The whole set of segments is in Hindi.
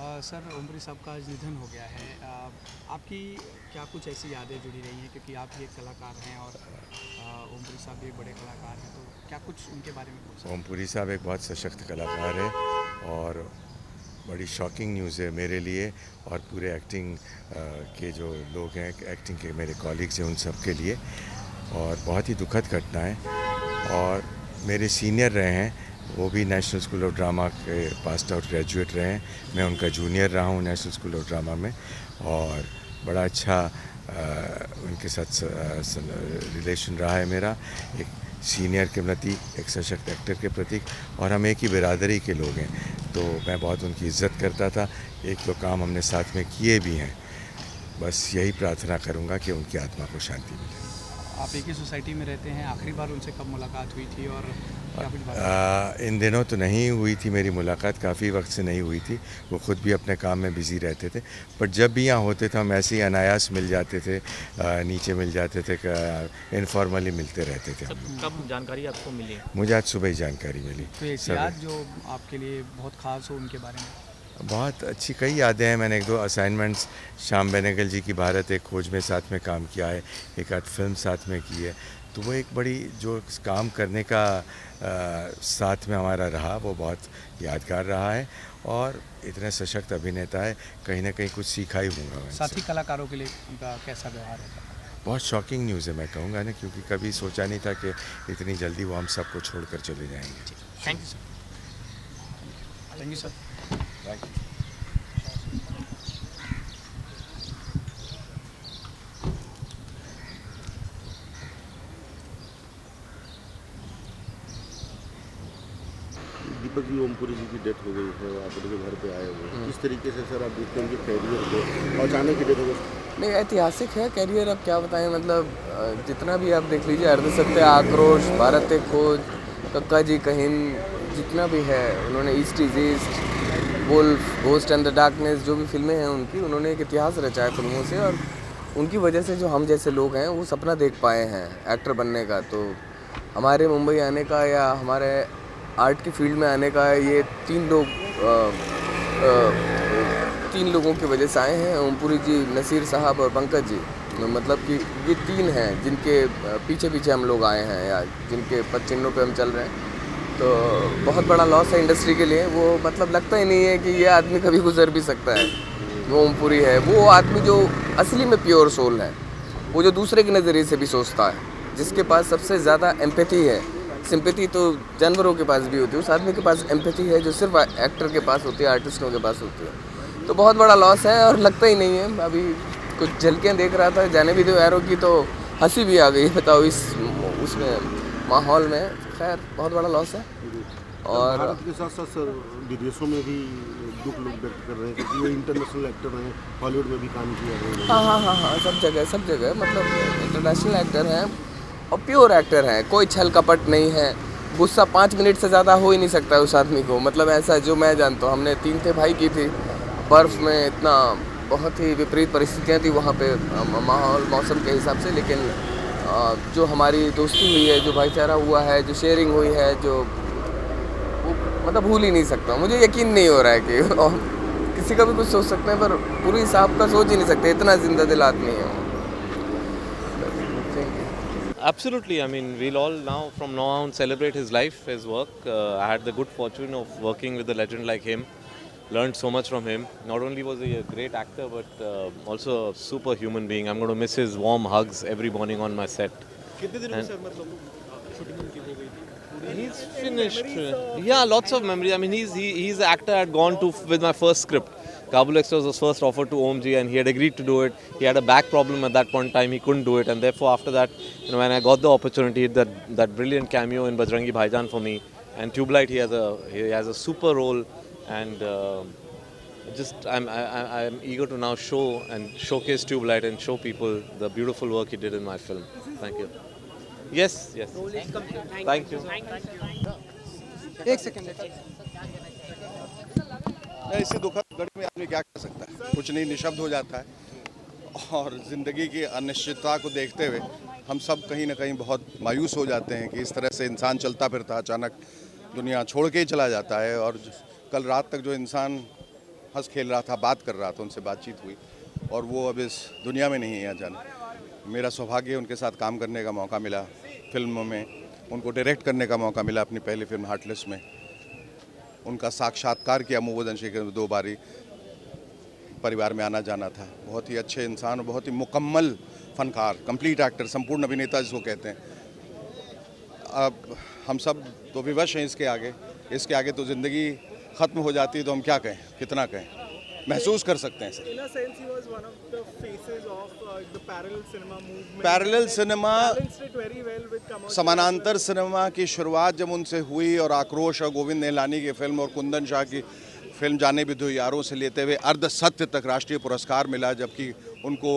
सर ओमपुरी साहब का आज निधन हो गया है। आपकी क्या कुछ ऐसी यादें जुड़ी रही हैं, क्योंकि आप भी एक कलाकार हैं और ओमपुरी साहब भी एक बड़े कलाकार हैं, तो क्या कुछ उनके बारे में बोल सकते ओमपुरी साहब एक बहुत सशक्त कलाकार है और बड़ी शॉकिंग न्यूज़ है मेरे लिए और पूरे एक्टिंग के जो लोग हैं, एक्टिंग के मेरे कॉलीग्स हैं, उन सब के लिए। और बहुत ही दुखद घटना है। और मेरे सीनियर रहे हैं, वो भी नेशनल स्कूल ऑफ ड्रामा के पास आउट ग्रेजुएट रहे हैं। मैं उनका जूनियर रहा हूँ नेशनल स्कूल ऑफ ड्रामा में और बड़ा अच्छा उनके साथ रिलेशन रहा है मेरा, एक सीनियर के प्रति, एक सशक्त एक्टर के प्रति। और हम एक ही बिरादरी के लोग हैं, तो मैं बहुत उनकी इज़्ज़त करता था। एक दो काम हमने साथ में किए भी हैं। बस यही प्रार्थना करूँगा कि उनकी आत्मा को शांति मिले। हैं। आप एक ही सोसाइटी में रहते हैं, आखिरी बार उनसे कब मुलाकात हुई थी और क्या कुछ बात? इन दिनों तो नहीं हुई थी मेरी मुलाकात, काफ़ी वक्त से नहीं हुई थी। वो ख़ुद भी अपने काम में बिज़ी रहते थे, पर जब भी यहाँ होते थे हम ऐसे ही अनायास मिल जाते थे, नीचे मिल जाते थे, इनफॉर्मली मिलते रहते थे। कब जानकारी आपको मिली? मुझे आज सुबह ही जानकारी मिली। तो एक याद जो आपके लिए बहुत ख़ास हो उनके बारे में? बहुत अच्छी कई यादें हैं। मैंने एक दो असाइनमेंट्स श्याम बेनेगल जी की भारत एक खोज में साथ में काम किया है, एक आध फिल्म साथ में की है। तो वो एक बड़ी जो काम करने का साथ में हमारा रहा, वो बहुत यादगार रहा है। और इतने सशक्त अभिनेता है, कहीं ना कहीं कुछ सीखा ही होगा। साथी कलाकारों के लिए उनका कैसा व्यवहार है? बहुत शॉकिंग न्यूज़ है मैं कहूँगा ना, क्योंकि कभी सोचा नहीं था कि इतनी जल्दी वो हम सबको छोड़कर चले जाएंगे। Thank you sir. Thank you sir. Thank you. Deepak ji, Om Puri जी की डेथ हो गई है, आप उनके घर पे आए हुए हैं। किस तरीके से सर आप देखते हैं उनके कैरियर को, और अचानक की डेथ हो गई? नहीं, ऐतिहासिक है कैरियर। अब क्या बताएं, मतलब जितना भी आप देख लीजिए, अर्धसत्य, आक्रोश, भारत एक खोज, कक्का जी कहिन, जितना भी है, उन्होंने east is east, wolf, ghost and the darkness, जो भी फिल्में हैं उनकी, उन्होंने एक इतिहास रचा है फिल्मों से। और उनकी वजह से जो हम जैसे लोग हैं वो सपना देख पाए हैं एक्टर बनने का। तो हमारे मुंबई आने का या हमारे आर्ट की फील्ड में आने का, ये तीन लोगों की वजह से आए हैं, ओमपुरी जी, नसीर साहब और पंकज जी। मतलब कि ये तीन हैं जिनके पीछे पीछे हम लोग आए हैं या जिनके पद चिन्हों पे हम चल रहे हैं। तो बहुत बड़ा लॉस है इंडस्ट्री के लिए। वो मतलब लगता ही नहीं है कि ये आदमी कभी गुजर भी सकता है। वो ओमपुरी है, वो आदमी जो असली में प्योर सोल है, वो जो दूसरे के नज़रिए से भी सोचता है, जिसके पास सबसे ज़्यादा एम्पैथी है। सिंपैथी तो जानवरों के पास भी होती है, उस आदमी के पास एम्पैथी है जो सिर्फ एक्टर के पास होती है, आर्टिस्टों के पास होती है। तो बहुत बड़ा लॉस है और लगता ही नहीं है। अभी कुछ झलकियाँ देख रहा था, जाने भी दो यारों की, तो हंसी भी आ गई। बताओ इस उसमें माहौल में। खैर, बहुत बड़ा लॉस है। और भारत के साथ साथ सर विदेशों में भी दुख लोग व्यक्त कर रहे हैं, क्योंकि वो इंटरनेशनल एक्टर हैं, हॉलीवुड में भी काम किया है। हाँ, सब जगह मतलब इंटरनेशनल एक्टर हैं और प्योर एक्टर हैं। कोई छल कपट नहीं है। गुस्सा 5 मिनट से ज़्यादा हो ही नहीं सकता है उस आदमी को। मतलब ऐसा जो मैं जानता हूँ, हमने 3 थे भाई की थी, बर्फ़ में, इतना बहुत ही विपरीत परिस्थितियाँ थी वहाँ पे, माहौल मौसम के हिसाब से। लेकिन जो हमारी दोस्ती हुई है, जो भाईचारा हुआ है, जो शेयरिंग हुई है, जो वो मतलब भूल ही नहीं सकता। मुझे यकीन नहीं हो रहा है कि किसी का भी कुछ सोच सकते हैं, पर पूरी साहब का सोच ही नहीं सकते, इतना जिंदा दिल आदमी है। Absolutely. I mean, we'll all from now on, celebrate his life, his work. I had the good fortune of working with a legend like him. Learned so much from him. Not only was he a great actor, but also a super human being. I'm going to miss his warm hugs every morning on my set. He's finished. Yeah, lots of memories. I mean, he's the actor I had gone to with my first script. Kabul Express was first offered to Omji, and he had agreed to do it. He had a back problem at that point in time; he couldn't do it, and therefore after that, when I got the opportunity, that brilliant cameo in Bajrangi Bhaijaan for me, and Tubelight, he has a super role, and I'm eager to now show and showcase Tubelight and show people the beautiful work he did in my film. Thank you. Yes. Thank you. एक सेकंड। ऐसी दुखद घड़ी में आदमी क्या कर सकता है, कुछ नहीं, निशब्द हो जाता है। और ज़िंदगी की अनिश्चितता को देखते हुए हम सब कहीं ना कहीं बहुत मायूस हो जाते हैं कि इस तरह से इंसान चलता फिरता अचानक दुनिया छोड़ के ही चला जाता है। और कल रात तक जो इंसान हंस खेल रहा था, बात कर रहा था, उनसे बातचीत हुई और वो अब इस दुनिया में नहीं है जाना। मेरा सौभाग्य उनके साथ काम करने का मौका मिला फिल्मों में, उनको डायरेक्ट करने का मौका मिला अपनी पहली फिल्म हार्टलेस में, उनका साक्षात्कार किया मुवद्दन शेखर में 2 बारी, परिवार में आना जाना था। बहुत ही अच्छे इंसान और बहुत ही मुकम्मल फनकार, कंप्लीट एक्टर, संपूर्ण अभिनेता जिसको कहते हैं। अब हम सब तो विवश हैं इसके आगे तो ज़िंदगी ख़त्म हो जाती है, तो हम क्या कहें, कितना कहें, महसूस कर सकते हैं इसे। In a sense, he was one of the faces of the parallel cinema movement. Parallel cinema, Balanced it very well with commercial. समानांतर सिनेमा की शुरुआत जब उनसे हुई और आक्रोश और गोविंद निहलानी की फिल्म और कुंदन शाह की फिल्म जाने भी दो यारों से लेते हुए अर्ध सत्य तक राष्ट्रीय पुरस्कार मिला, जबकि उनको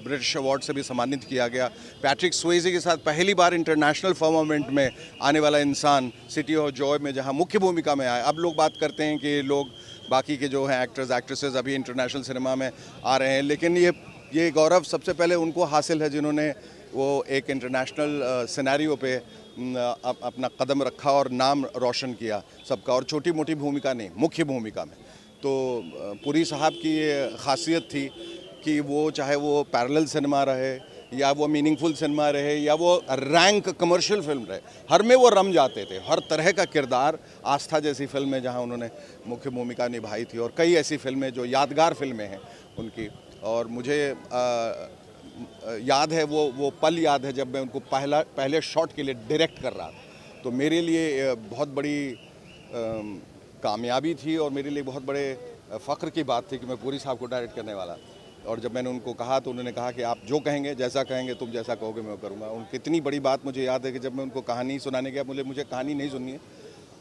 ब्रिटिश अवार्ड से भी सम्मानित किया गया। पैट्रिक स्वेज़ी के साथ पहली बार इंटरनेशनल फर्मामेंट में आने वाला इंसान सिटी ऑफ जॉय में जहां मुख्य भूमिका में आया। अब लोग बात करते हैं कि लोग बाकी के जो हैं एक्टर्स एक्ट्रेसेस अभी इंटरनेशनल सिनेमा में आ रहे हैं, लेकिन ये गौरव सबसे पहले उनको हासिल है जिन्होंने वो एक इंटरनेशनल सिनेरियो पे अपना कदम रखा और नाम रोशन किया सबका, और छोटी मोटी भूमिका नहीं, मुख्य भूमिका में। तो पुरी साहब की ये खासियत थी कि वो चाहे वो पैरेलल सिनेमा रहे या वो मीनिंगफुल सिनेमा रहे या वो रैंक कमर्शियल फिल्म रहे, हर में वो रम जाते थे। हर तरह का किरदार, आस्था जैसी फिल्म में जहाँ उन्होंने मुख्य भूमिका निभाई थी, और कई ऐसी फिल्में जो यादगार फिल्में हैं उनकी। और मुझे याद है वो पल याद है जब मैं उनको पहले शॉट के लिए डायरेक्ट कर रहा था, तो मेरे लिए बहुत बड़ी कामयाबी थी और मेरे लिए बहुत बड़े फ़ख्र की बात थी कि मैं पुरी साहब को डायरेक्ट करने वाला। और जब मैंने उनको कहा तो उन्होंने कहा कि आप जो कहेंगे, जैसा कहेंगे, तुम जैसा कहोगे मैं करूँगा। उनकी इतनी बड़ी बात मुझे याद है कि जब मैं उनको कहानी सुनाने गया, मुझे कहानी नहीं सुननी है,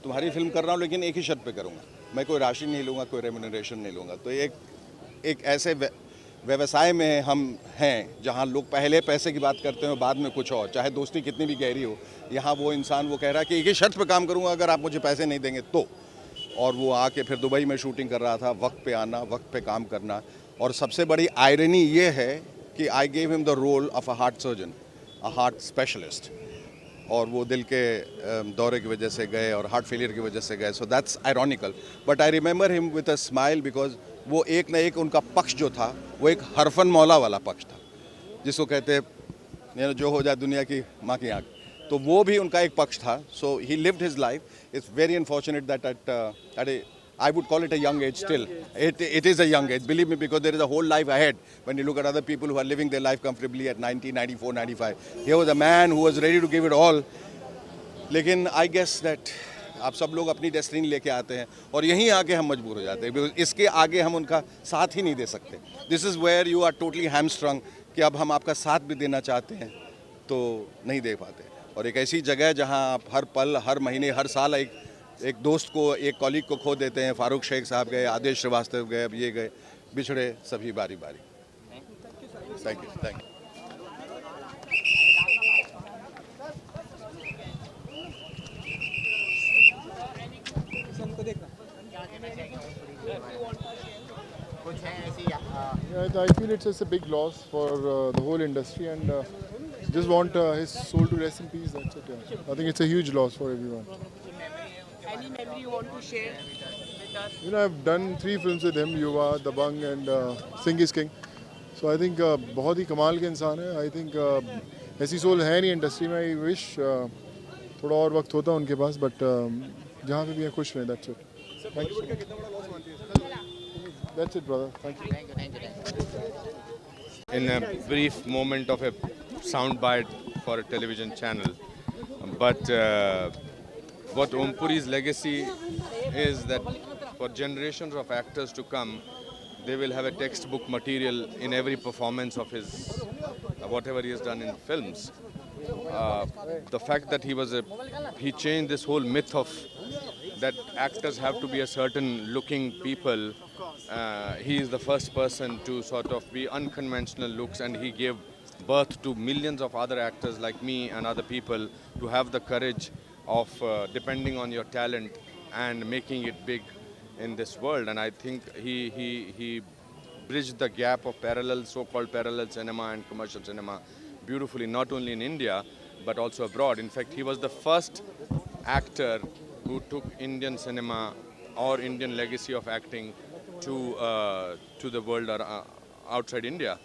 तुम्हारी फिल्म कर रहा हूँ लेकिन एक ही शर्त पे करूँगा, मैं कोई राशि नहीं लूँगा, कोई रेम्यूनरेशन नहीं लूँगा। तो एक ऐसे व्यवसाय में हम हैं जहाँ लोग पहले पैसे की बात करते हैं, बाद में कुछ और, चाहे दोस्ती कितनी भी गहरी हो। यहाँ वो इंसान वो कह रहा है कि एक ही शर्त पे काम करूँगा, अगर आप मुझे पैसे नहीं देंगे तो। और वो आके फिर दुबई में शूटिंग कर रहा था, वक्त पे आना, वक्त पे काम करना। और सबसे बड़ी आयरनी ये है कि I gave him the role of a heart surgeon, a heart specialist, और वो दिल के दौरे की वजह से गए और हार्ट फेलियर की वजह से गए। So that's ironical, but I remember him with a smile, because वो एक न एक उनका पक्ष जो था वो एक हरफन मौला वाला पक्ष था, जिसको कहते हैं जो हो जाए दुनिया की माँ की आँख, तो वो भी उनका एक पक्ष था। So he lived his life. It's very unfortunate that at I would call it a young age still. It is a young age, believe me, because there is a whole life ahead when you look at other people who are living their life comfortably at 90, 94, 95. Here was a man who was ready to give it all. लेकिन I guess that आप सब लोग अपनी डेस्टिनी लेके आते हैं और यहीं आके हम मजबूर हो जाते हैं, because इसके आगे हम उनका साथ ही नहीं दे सकते। This is where you are totally hamstrung कि अब हम आपका साथ भी देना चाहते हैं तो नहीं दे पाते। और एक ऐसी जगह जहाँ आप हर पल, हर महीने, हर साल एक दोस्त को, एक कॉलीग को खो देते हैं। फारूक शेख साहब गए, आदेश श्रीवास्तव गए, अब ये गए, बिछड़े सभी बारी बारी। Thank you. I feel it's a big loss for the whole industry, and just want his soul to rest in peace. That's it. Yeah. I think it's a huge loss for everyone. Any memory you want to share with us? You know, I've done 3 films with him, Yuva, Dabang and Singh is King. So I think बहुत ही कमाल के इंसान है। I think ऐसी सोल है नहीं इंडस्ट्री में। I wish थोड़ा और वक्त होता उनके पास, but जहाँ पे भी है खुश रहें। That's it. Thank you. That's it, brother. Thank you. In a brief moment of a soundbite for a television channel, but what Om Puri's legacy is that for generations of actors to come, they will have a textbook material in every performance of his whatever he has done in films. The fact that he changed this whole myth of that actors have to be a certain looking people. He is the first person to sort of be unconventional looks, and he gave birth to millions of other actors like me and other people to have the courage of depending on your talent and making it big in this world. And I think he bridged the gap of so-called parallel cinema and commercial cinema beautifully, not only in India but also abroad. In fact, he was the first actor who took Indian cinema our Indian legacy of acting to the world outside India.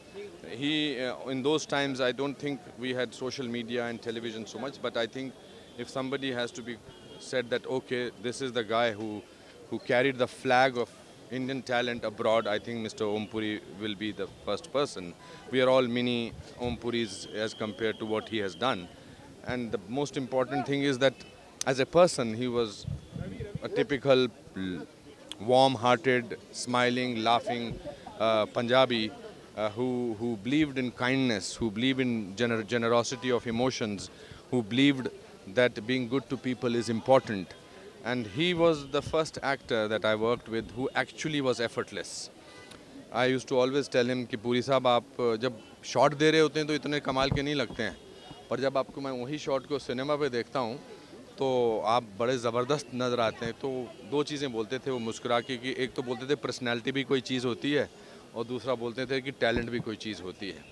In those times, I don't think we had social media and television so much, but I think if somebody has to be said that, okay, this is the guy who carried the flag of Indian talent abroad, I think Mr. Om Puri will be the first person. We are all mini Om Puris as compared to what he has done. And the most important thing is that as a person, he was a typical warm-hearted, smiling, laughing Punjabi who believed in kindness, who believed in generosity of emotions, who believed that being good to people is important. And he was the first actor that I worked with who actually was effortless. I used to always tell him कि पूरी साहब आप जब शॉट दे रहे होते हैं तो इतने कमाल के नहीं लगते हैं, पर जब आपको मैं वही शॉट को सिनेमा पे देखता हूँ तो आप बड़े ज़बरदस्त नज़र आते हैं. तो दो चीज़ें बोलते थे वो मुस्कुरा के कि एक तो बोलते थे पर्सनैलिटी भी कोई चीज़ होती है और दूसरा बोलते थे कि टैलेंट भी कोई चीज़ होती है.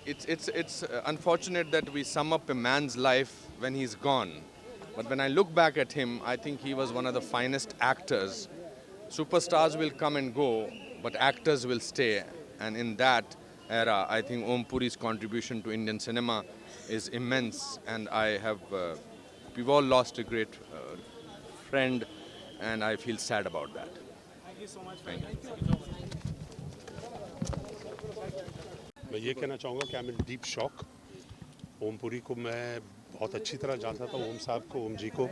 It's unfortunate that we sum up a man's life when he's gone. But when I look back at him, I think he was one of the finest actors. Superstars will come and go, but actors will stay. And in that era, I think Om Puri's contribution to Indian cinema is immense. And we've all lost a great friend, and I feel sad about that. Thank you so much. Thank you. मैं ये कहना चाहूँगा कि I am in deep shock. Om Puri को मैं बहुत अच्छी तरह जानता था, ओम साहब को, ओम जी को,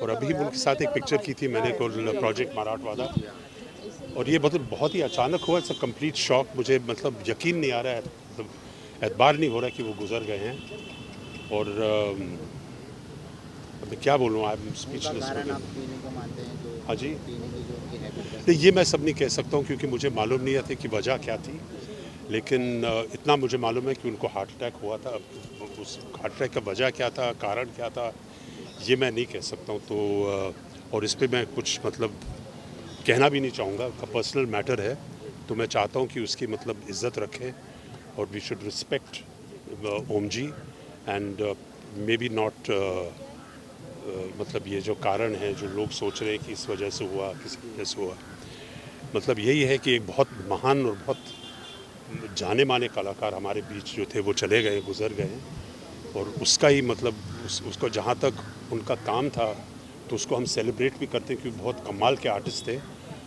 और अभी उनके साथ एक पिक्चर की थी मैंने प्रोजेक्ट मराठवाड़ा, और ये बहुत ही अचानक हुआ. It's a complete shock. मुझे मतलब यकीन नहीं आ रहा है, मतलब एतबार नहीं हो रहा कि वो गुजर गए हैं. और मैं क्या बोलूँ, आई एम स्पीचलेस. हाँ जी, नहीं ये मैं सब नहीं कह सकता हूँ क्योंकि मुझे मालूम नहीं था कि वजह क्या थी, लेकिन इतना मुझे मालूम है कि उनको हार्ट अटैक हुआ था. उस हार्ट अटैक का वजह क्या था, कारण क्या था, ये मैं नहीं कह सकता हूँ. तो और इस पे मैं कुछ मतलब कहना भी नहीं चाहूँगा. पर्सनल मैटर है, तो मैं चाहता हूँ कि उसकी मतलब इज़्ज़त रखें और we should respect Om ji. And may be not मतलब ये जो कारण है जो लोग सोच रहे हैं कि इस वजह से हुआ, किस वजह से हुआ, मतलब यही है कि एक बहुत महान और बहुत जाने माने कलाकार हमारे बीच जो थे वो चले गए, गुजर गए. और उसका ही मतलब उसको जहाँ तक उनका काम था तो उसको हम सेलिब्रेट भी करते हैं क्योंकि बहुत कमाल के आर्टिस्ट थे.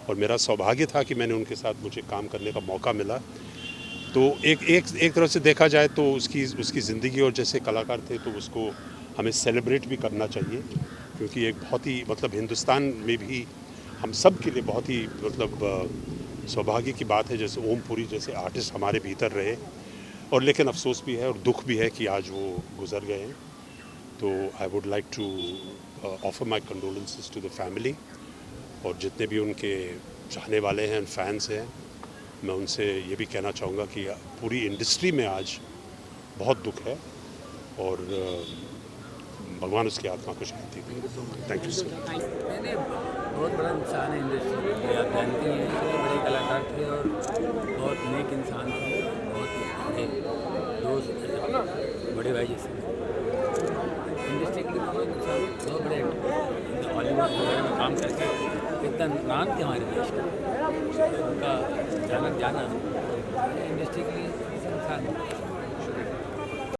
और मेरा सौभाग्य था कि मैंने उनके साथ मुझे काम करने का मौका मिला. तो एक तरह से देखा जाए तो उसकी ज़िंदगी और जैसे कलाकार थे तो उसको हमें सेलिब्रेट भी करना चाहिए, क्योंकि एक बहुत ही मतलब हिंदुस्तान में भी हम सब के लिए बहुत ही मतलब सौभाग्य की बात है जैसे ओम पुरी जैसे आर्टिस्ट हमारे भीतर रहे. और लेकिन अफसोस भी है और दुख भी है कि आज वो गुज़र गए हैं. तो I would like to offer my condolences to the family. और जितने भी उनके चाहने वाले हैं, फैंस हैं, मैं उनसे ये भी कहना चाहूँगा कि पूरी इंडस्ट्री में आज बहुत दुख है और भगवान उसकी आत्मा को शांति दे. Thank you so much. बहुत बड़ा नुकसान है इंडस्ट्री में. आप जानते हैं इतने बड़े कलाकार थे और बहुत नेक इंसान थे, बहुत बड़े दोस्त, बड़े भाई जैसे. इंडस्ट्री के लिए बहुत नुकसान, बहुत बड़े हॉलीवुड वगैरह में काम करके इतना नाम थे हमारे देश का, उनका जाना इंडस्ट्री के लिए नुकसान.